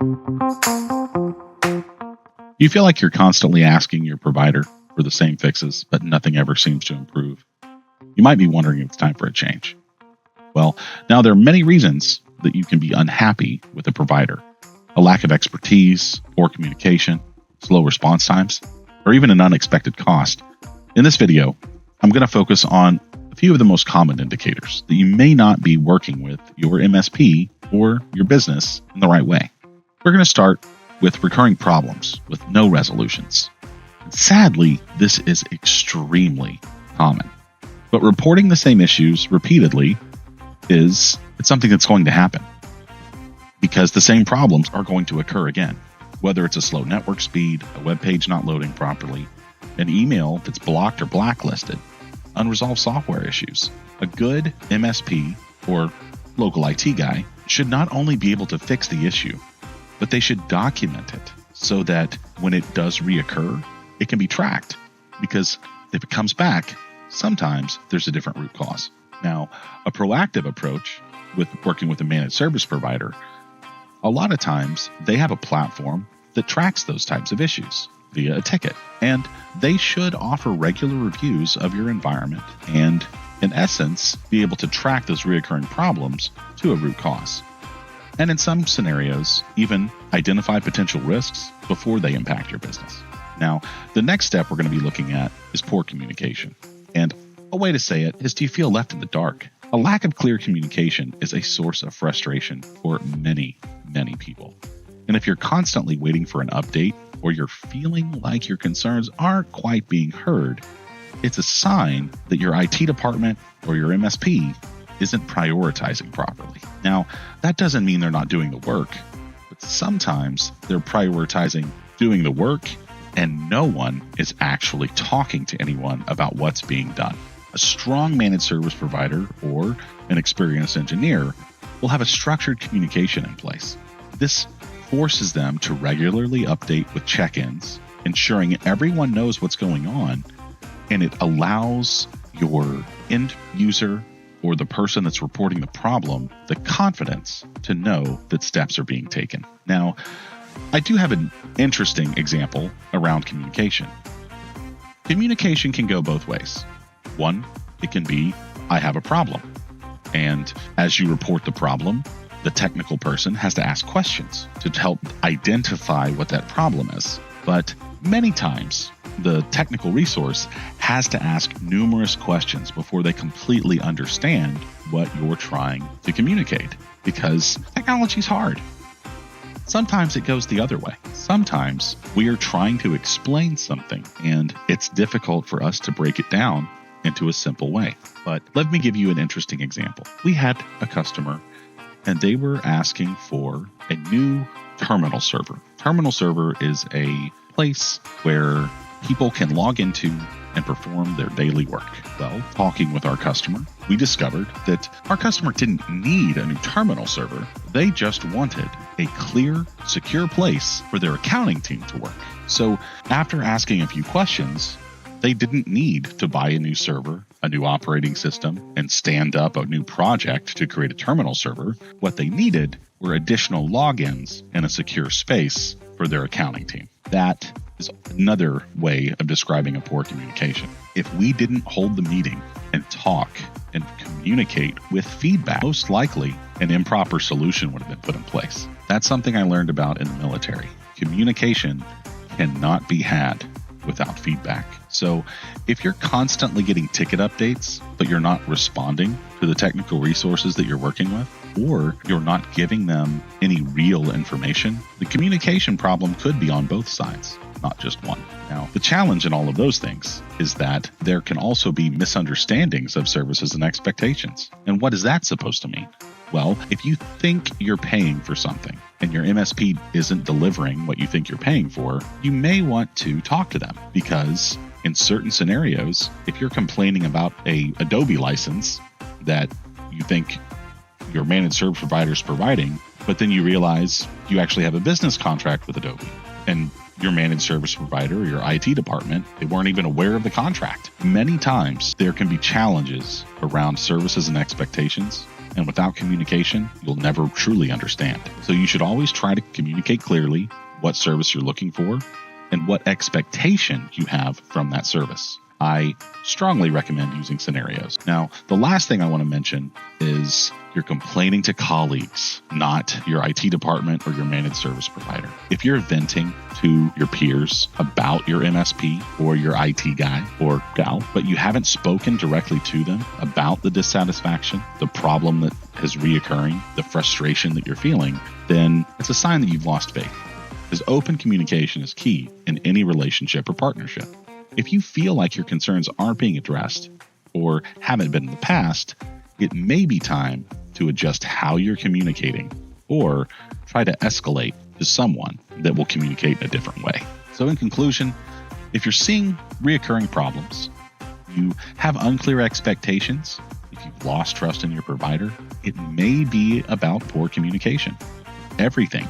You feel like you're constantly asking your provider for the same fixes, but nothing ever seems to improve. You might be wondering if it's time for a change. Well, now there are many reasons that you can be unhappy with a provider. A lack of expertise, poor communication, slow response times, or even an unexpected cost. In this video, I'm going to focus on a few of the most common indicators that you may not be working with your MSP or your business in the right way. We're going to start with recurring problems with no resolutions. Sadly, this is extremely common. But reporting the same issues repeatedly it's something that's going to happen because the same problems are going to occur again. Whether it's a slow network speed, a web page not loading properly, an email that's blocked or blacklisted, unresolved software issues. A good MSP or local IT guy should not only be able to fix the issue, but they should document it so that when it does reoccur, it can be tracked. Because if it comes back, sometimes there's a different root cause. Now, a proactive approach with working with a managed service provider, a lot of times they have a platform that tracks those types of issues via a ticket. And they should offer regular reviews of your environment and, in essence, be able to track those reoccurring problems to a root cause. And in some scenarios, even identify potential risks before they impact your business. Now, the next step we're going to be looking at is poor communication. And a way to say it is, do you feel left in the dark? A lack of clear communication is a source of frustration for many, many people. And if you're constantly waiting for an update or you're feeling like your concerns aren't quite being heard, it's a sign that your IT department or your MSP isn't prioritizing properly. Now, that doesn't mean they're not doing the work, but sometimes they're prioritizing doing the work and no one is actually talking to anyone about what's being done. A strong managed service provider or an experienced engineer will have a structured communication in place. This forces them to regularly update with check-ins, ensuring everyone knows what's going on, and it allows your end user or the person that's reporting the problem the confidence to know that steps are being taken. Now, I do have an interesting example around communication. Communication can go both ways. One, it can be, I have a problem. And as you report the problem, the technical person has to ask questions to help identify what that problem is. But many times, the technical resource has to ask numerous questions before they completely understand what you're trying to communicate, because technology is hard. Sometimes it goes the other way. Sometimes we are trying to explain something and it's difficult for us to break it down into a simple way. But let me give you an interesting example. We had a customer and they were asking for a new terminal server. Terminal server is a place where people can log into and perform their daily work. Well, talking with our customer, we discovered that our customer didn't need a new terminal server. They just wanted a clear, secure place for their accounting team to work. So after asking a few questions, they didn't need to buy a new server, a new operating system, and stand up a new project to create a terminal server. What they needed were additional logins and a secure space for their accounting team. That is another way of describing a poor communication. If we didn't hold the meeting and talk and communicate with feedback, most likely an improper solution would have been put in place. That's something I learned about in the military. Communication cannot be had without feedback. So if you're constantly getting ticket updates, but you're not responding to the technical resources that you're working with, or you're not giving them any real information, the communication problem could be on both sides, not just one. Now, the challenge in all of those things is that there can also be misunderstandings of services and expectations. And what is that supposed to mean? Well, if you think you're paying for something and your MSP isn't delivering what you think you're paying for, you may want to talk to them, because in certain scenarios, if you're complaining about a Adobe license that you think your managed service provider is providing, but then you realize you actually have a business contract with Adobe and your managed service provider or your IT department, they weren't even aware of the contract. Many times there can be challenges around services and expectations And without communication, you'll never truly understand. So you should always try to communicate clearly what service you're looking for and what expectation you have from that service. I strongly recommend using scenarios. Now, the last thing I want to mention is you're complaining to colleagues, not your IT department or your managed service provider. If you're venting to your peers about your MSP or your IT guy or gal, but you haven't spoken directly to them about the dissatisfaction, the problem that is reoccurring, the frustration that you're feeling, then it's a sign that you've lost faith. Because open communication is key in any relationship or partnership. If you feel like your concerns aren't being addressed or haven't been in the past, it may be time to adjust how you're communicating or try to escalate to someone that will communicate in a different way. So in conclusion, if you're seeing reoccurring problems, you have unclear expectations, if you've lost trust in your provider, it may be about poor communication. Everything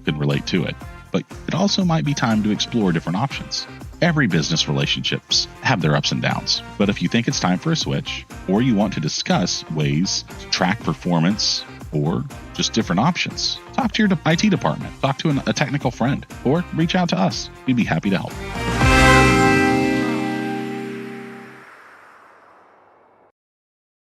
can relate to it, but it also might be time to explore different options. Every business relationships have their ups and downs, but if you think it's time for a switch, or you want to discuss ways to track performance or just different options, talk to your IT department, talk to a technical friend, or reach out to us. We'd be happy to help.